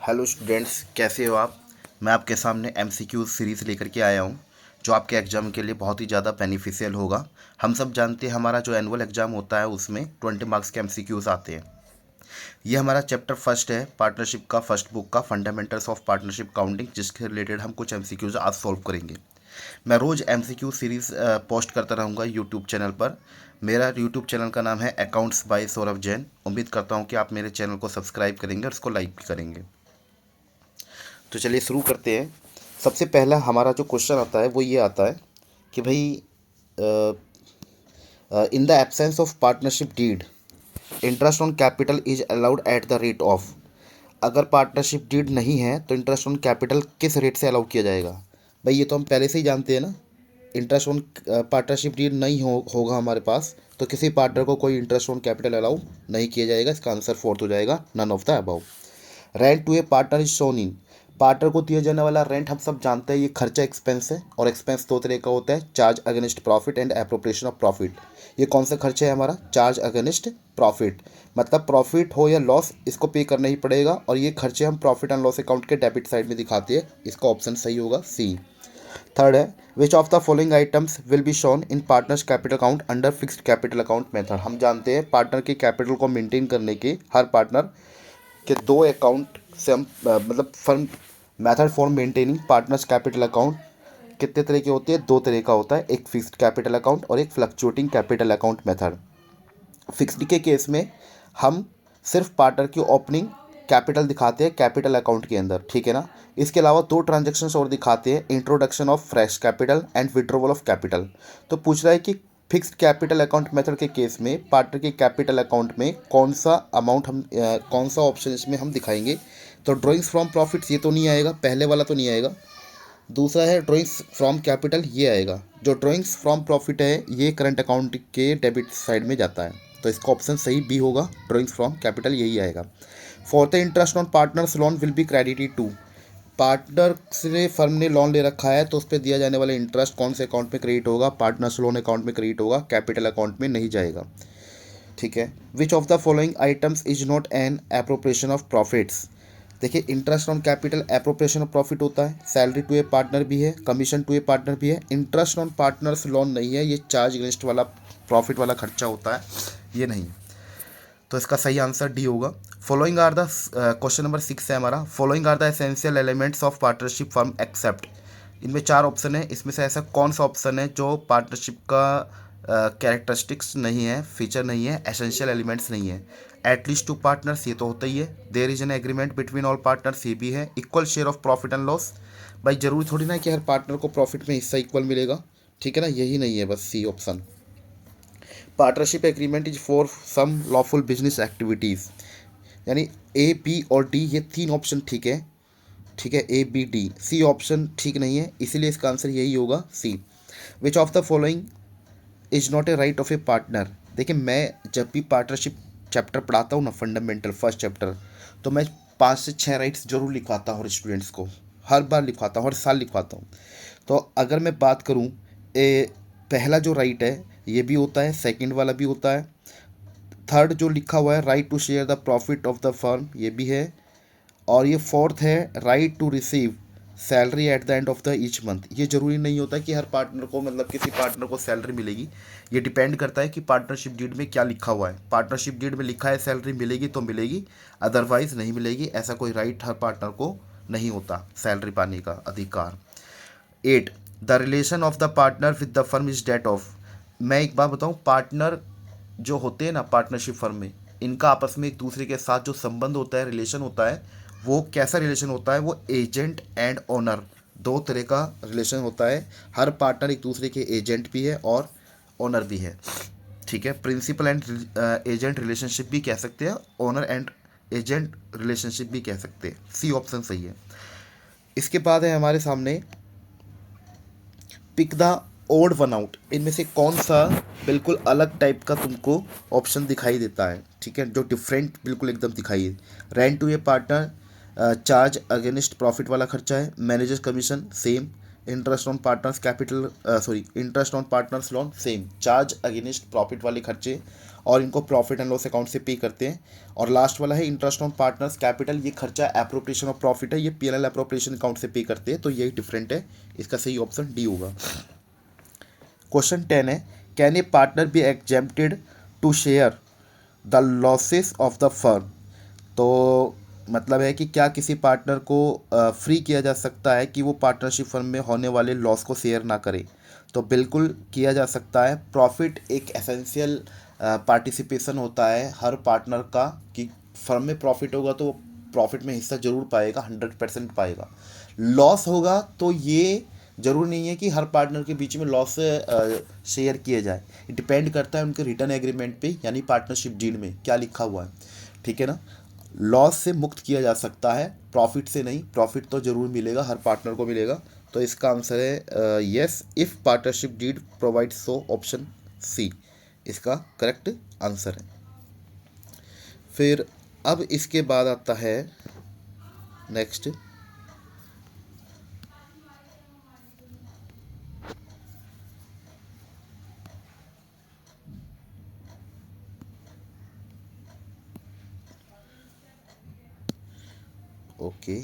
Hello students, कैसे हो आप। मैं आपके सामने एमसीक्यू सीरीज़ लेकर के आया हूँ जो आपके एग्ज़ाम के लिए बहुत ही ज़्यादा बेनिफिशियल होगा। हम सब जानते हैं हमारा जो एनुअल एग्ज़ाम होता है उसमें 20 मार्क्स के एमसीक्यूज़ आते हैं। ये हमारा चैप्टर फर्स्ट है पार्टनरशिप का, फर्स्ट बुक का फंडामेंटल्स ऑफ पार्टनरशिप काउंटिंग, जिसके रिलेटेड हम कुछ एमसीक्यूज़ आज सॉल्व करेंगे। मैं रोज़ एमसीक्यू सीरीज़ पोस्ट करता रहूँगा यूट्यूब चैनल पर। मेरा यूट्यूब चैनल का नाम है अकाउंट्स बाय सौरभ जैन। उम्मीद करता हूँ कि आप मेरे चैनल को सब्सक्राइब करेंगे और इसको लाइक भी करेंगे। तो चलिए शुरू करते हैं। सबसे पहला हमारा जो क्वेश्चन आता है वो ये आता है कि भाई in the absence of partnership deed interest on capital is allowed at the rate of. अगर पार्टनरशिप डीड नहीं है तो इंटरेस्ट ऑन कैपिटल किस रेट से अलाउ किया जाएगा। भाई ये तो हम पहले से ही जानते हैं ना। इंटरेस्ट ऑन पार्टनरशिप डीड नहीं होगा हमारे पास तो किसी पार्टनर को कोई इंटरेस्ट ऑन कैपिटल अलाउ नहीं किया जाएगा। इसका आंसर फोर्थ हो जाएगा, none of the above. Rent to a partner is shown in. Partner को दिया जाने वाला रेंट हम सब जानते हैं ये खर्चा एक्सपेंस है, और एक्सपेंस दो तरह का होता है, charge against profit and appropriation of profit. ये कौन सा खर्चा है हमारा, चार्ज अगेंस्ट प्रॉफिट। मतलब प्रॉफिट हो या लॉस इसको पे करना ही पड़ेगा, और ये खर्चे हम प्रॉफिट एंड लॉस अकाउंट के डेबिट साइड में दिखाते हैं। इसका ऑप्शन सही होगा सी। थर्ड है which of the following items will be shown in partners capital account under fixed capital account method. हम जानते हैं पार्टनर के कैपिटल को मेंटेन करने के हर पार्टनर के दो अकाउंट से हम मतलब firm method for maintaining partners capital account कितने तरह के होते हैं, दो तरह का होता है, एक फिक्स्ड कैपिटल अकाउंट और एक fluctuating capital account method. Fixed के केस में हम सिर्फ पार्टनर की ओपनिंग कैपिटल दिखाते हैं कैपिटल अकाउंट के अंदर, ठीक है ना। इसके अलावा दो ट्रांजेक्शन्स और दिखाते हैं, introduction of fresh capital and withdrawal of capital. तो पूछ रहा है कि फिक्स्ड कैपिटल अकाउंट मेथड के केस में पार्टनर के कैपिटल अकाउंट में कौन सा अमाउंट हम कौन सा ऑप्शन इसमें हम दिखाएंगे। तो ड्रॉइंग्स फ्रॉम प्रॉफिट्स ये तो नहीं आएगा, पहले वाला तो नहीं आएगा। दूसरा है ड्रॉइंग्स फ्रॉम कैपिटल, ये आएगा। जो ड्रॉइंग्स फ्रॉम प्रॉफिट है ये करंट अकाउंट के डेबिट साइड में जाता है, तो इसका ऑप्शन सही बी होगा, ड्रॉइंग्स फ्रॉम कैपिटल यही आएगा। फोर्थ है interest on partners loan will be credited to. Partner से फर्म ने लोन ले रखा है तो उस पर दिया जाने वाला इंटरेस्ट कौन से अकाउंट में क्रेडिट होगा, पार्टनर्स लोन अकाउंट में क्रेडिट होगा, कैपिटल अकाउंट में नहीं जाएगा, ठीक है। Which of the following items is not an appropriation of profits. देखिए interest on capital appropriation of profit होता है, सैलरी टू ए पार्टनर भी है, कमीशन टू ए पार्टनर भी है। इंटरेस्ट ऑन पार्टनर्स लोन नहीं है, ये चार्ज अगेंस्ट वाला प्रॉफिट वाला खर्चा होता है, ये नहीं। तो इसका सही आंसर डी होगा। Following are the question number 6 है हमारा, following are the essential elements of partnership firm except. इनमें चार ऑप्शन है, इसमें से ऐसा कौन सा ऑप्शन है जो पार्टनरशिप का कैरेक्टरिस्टिक्स नहीं है, फीचर नहीं है, एसेंशियल एलिमेंट्स नहीं है। एटलीस्ट टू पार्टनर्स ये तो होता ही है, there is an agreement between all partners ये भी है, equal share of profit and loss. भाई जरूरी थोड़ी ना कि हर पार्टनर को प्रॉफिट में हिस्सा इक्वल मिलेगा, ठीक है ना, यही नहीं है, बस C option. Partnership agreement is for some lawful business activities, यानी ए बी और डी ये तीन ऑप्शन ठीक है, ठीक है, A B D. C option ठीक नहीं है, इसीलिए इसका आंसर यही होगा C. Which of the following is not a right of a partner. देखिए मैं जब भी पार्टनरशिप चैप्टर पढ़ाता हूँ ना, फंडामेंटल फर्स्ट चैप्टर, तो मैं 5 से 6 राइट्स जरूर लिखवाता हूँ स्टूडेंट्स को, हर बार लिखवाता हूँ, हर साल लिखवाता हूँ। तो अगर मैं बात करूँ पहला जो राइट है ये भी होता है, सेकंड वाला भी होता है, थर्ड जो लिखा हुआ है right to share the profit of the firm ये भी है, और ये फोर्थ है right to receive salary at the end of the each month. ये जरूरी नहीं होता कि हर पार्टनर को, मतलब किसी पार्टनर को सैलरी मिलेगी, ये डिपेंड करता है कि पार्टनरशिप डीड में क्या लिखा हुआ है। पार्टनरशिप डीड में लिखा है सैलरी मिलेगी तो मिलेगी, अदरवाइज नहीं मिलेगी। ऐसा कोई राइट हर पार्टनर को नहीं होता सैलरी पाने का अधिकार। 8 the relation of the partner with the firm is debt of. मैं एक बात बताऊँ, पार्टनर जो होते हैं ना पार्टनरशिप फर्म में, इनका आपस में एक दूसरे के साथ जो संबंध होता है, रिलेशन होता है, वो कैसा रिलेशन होता है, वो एजेंट एंड ओनर दो तरह का रिलेशन होता है। हर पार्टनर एक दूसरे के एजेंट भी है और ओनर भी है, ठीक है। प्रिंसिपल एंड एजेंट रिलेशनशिप भी कह सकते हैं, ओनर एंड एजेंट रिलेशनशिप भी कह सकते हैं, सी ऑप्शन सही है। इसके बाद है हमारे सामने pick the odd one out. इनमें से कौन सा बिल्कुल अलग टाइप का तुमको ऑप्शन दिखाई देता है, ठीक है, जो डिफरेंट बिल्कुल एकदम दिखाई दे। Rent to a partner charge against profit वाला खर्चा है, managers commission same, interest on partners capital interest on partners loan same, charge against profit वाले खर्चे, और इनको प्रॉफिट एंड लॉस अकाउंट से पे करते हैं। और लास्ट वाला है इंटरेस्ट ऑन पार्टनर्स कैपिटल, ये खर्चा एप्रोप्रिएशन ऑफ प्रॉफिट है, ये पीएनएल एप्रोप्रिएशन अकाउंट से पे करते हैं, तो यही डिफरेंट है। इसका सही ऑप्शन डी होगा। क्वेश्चन 10 है, can a partner be exempted to share the losses of the firm. तो मतलब है कि क्या किसी पार्टनर को फ्री किया जा सकता है कि वो पार्टनरशिप फर्म में होने वाले लॉस को शेयर ना करे। तो बिल्कुल किया जा सकता है। प्रॉफिट एक एसेंशियल पार्टिसिपेशन होता है हर पार्टनर का, कि फर्म में प्रॉफिट होगा तो वो प्रॉफिट में हिस्सा जरूर पाएगा, 100% पाएगा। लॉस होगा तो ये जरूर नहीं है कि हर पार्टनर के बीच में लॉस शेयर किए जाए। ये डिपेंड करता है उनके रिटर्न एग्रीमेंट पे, यानी पार्टनरशिप डीड में क्या लिखा हुआ है। ठीक है ना। लॉस से मुक्त किया जा सकता है, प्रॉफिट से नहीं। प्रॉफिट तो जरूर मिलेगा, हर पार्टनर को मिलेगा। तो इसका आंसर है yes, if partnership deed provide, so option C इसका करेक्ट आंसर है। फिर अब इसके बाद आता है नेक्स्ट, ओके